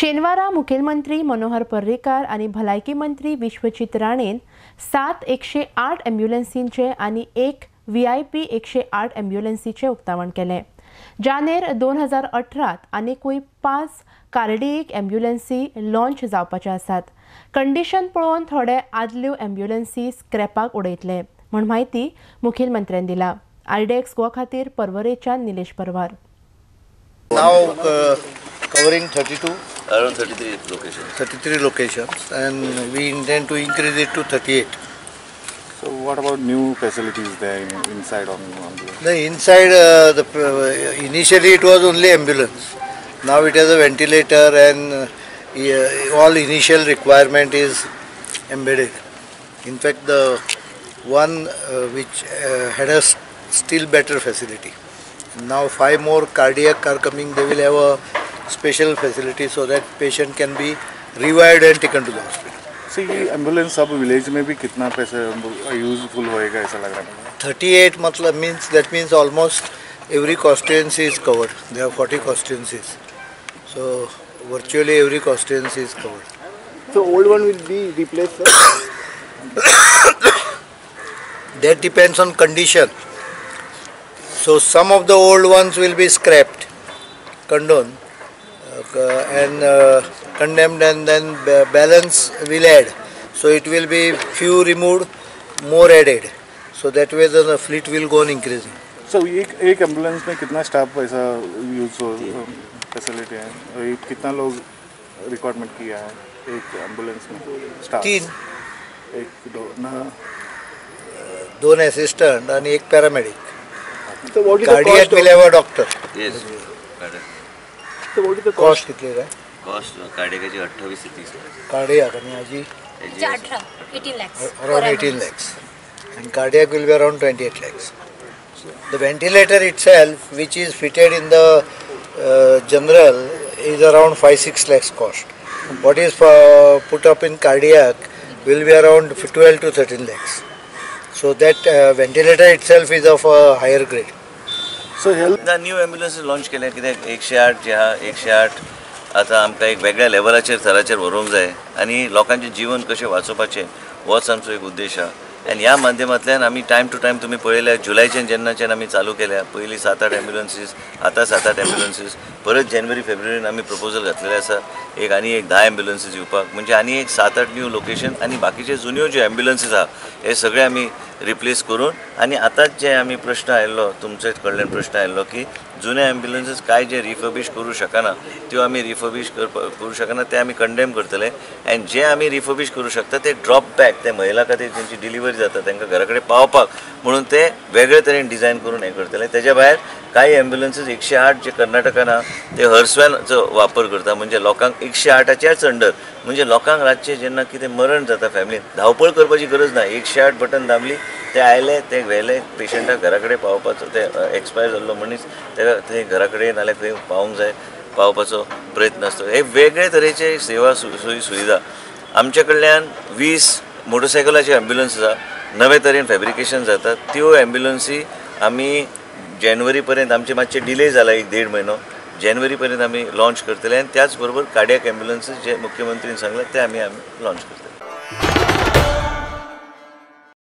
शेनवारा मुखेलमंत्री मनोहर पर्रीकार आणि भलायकी मंत्री विश्वजीत राणेन 7 108 ॲम्ब्युलन्सींचे आणि 1 VIP 108 ॲम्ब्युलन्सीचे उक्तावण केले। जानेर 2018 आनीकूय 5 कार्डियक ॲम्ब्युलन्सी लॉन्च जावपाचे आसात। कंडिशन पळोवन थोडे आदल्यो ॲम्ब्युलन्सी स्क्रॅपाक उडयतले म्हण माहिती मुखेलमंत्र्यांनी दिला। IDX गोवा खातीर पर्वरेच्यान निलेश परवार। Covering 32? Around 33 locations. 33 locations, and we intend to increase it to 38. So what about new facilities there inside on the... The inside, initially it was only ambulance. Now it has a ventilator and all initial requirement is embedded. In fact, the one which had a still better facility. Now 5 more cardiac are coming. They will have a special facility so that patient can be revived and taken to the hospital. So ये ambulance सब village में भी कितना पैसे useful होएगा ऐसा लग रहा है? 38 मतलब means almost every constituency is covered. There are 40 constituencies, so virtually every constituency is covered. So old one will be replaced, sir? That depends on condition. So some of the old ones will be scrapped, condoned, and condemned, and then balance will add. So it will be few removed, more added. So that way the fleet will go on increasing. So एक ambulance में कितना staff ऐसा use facility है? कितना लोग requirement KIA है एक ambulance में? स्टाफ 3, दोन असिस्टंट आणि एक paramedic. So what is the Cardiac cost? will have a doctor. Yes. So what is the Cost कितले काय? Cost कार्डियकची 28 ते 30 लाख. Cardiac आणि आजी 18 lakhs. around 18 lakhs. And cardiac will be around 28 lakhs. The ventilator itself, which is fitted in the general, is around 5-6 lakhs cost. What is put up in cardiac will be around 12 to 13 lakhs. So that ventilator itself is of a higher grade. So health new ambulance launch केल्या कित्याक 108 जे आहा 108 आता आमकां एक वेगळ्या लेवलाचेर थराचेर व्हरूंक जाय आनी लोकांचें जीवन कशें वाचोवपाचें होच आमचो एक उद्देश आहा। आनी ह्या माध्यमांतल्यान आमी टायम टू टायम तुमी पळयल्यार जुलायच्यान जेन्नाच्यान आमी चालू केल्या पयलीं 7-8 ॲम्ब्युलन्सीस आतां 7-8 ॲम्ब्युलन्सीस परत जानेवारी फेब्रुवारीन आमी प्रपोजल घातलेले आसा एक आनी एक 10 ॲम्ब्युलन्सीस येवपाक म्हणजे आनी एक 7-8 न्यू लोकेशन आनी बाकीचे जुन्यो ज्यो ॲम्ब्युलन्सीस आहा हे सगळे आमी रिप्लेस करून आनी आतांच जे आमी प्रश्न आयिल्लो तुमचे कडल्यान प्रश्न आयिल्लो की जुने ॲम्ब्युलन्सीस काय जे रिफर्बिश करूं शकना त्यो आमी रिफर्बिश करूं शकना ते आमी कंडेम करतले आनी जे आमी रिफर्बिश करूं शकता ते ड्रॉप बॅक ते महिला खातीर जेंची डिलिव्हरी जाता तांकां घरा कडेन पावपाक म्हणून ते वेगळे तरेन डिझायन करून हें करतले। तेज्या भायर काही ॲम्ब्युलन्सीस 108 जे कर्नाटकान आहा ते हर्सवॅनचो वापर करता म्हणजे लोकांक 108च्याच अंडर म्हणजे लोकांक रातचे जेन्ना कितें मरण जाता फॅमिलीन धांवपळ करपाची गरज ना 108 बटन दामली ते आयले ते व्हेले पेशंटाक घरा कडेन पावपाचो ते एक्सपायर जाल्लो मनीस ताका थंय घरा कडेन नाल्यार खंय पावूंक जाय पावपाचो प्रयत्न आसता। हे वेगळे तरेचे सेवा सोयी सुविधा आमचे कडल्यान 20 मोटरसायकलाचे ॲम्ब्युलन्स आसा नवे तरेन फॅब्रिकेशन जातात त्यो ॲम्ब्युलन्सी आमी जानेवारी पर्यंत आमचे मातशे डिले जाला 1-1.5 म्हयनो जानेवारी पर्यंत आमी लॉन्च करतले आनी त्याच बरोबर कार्डियक ॲम्ब्युलन्सीस जे मुख्यमंत्रीन सांगला ते आमी लॉन्च करतले।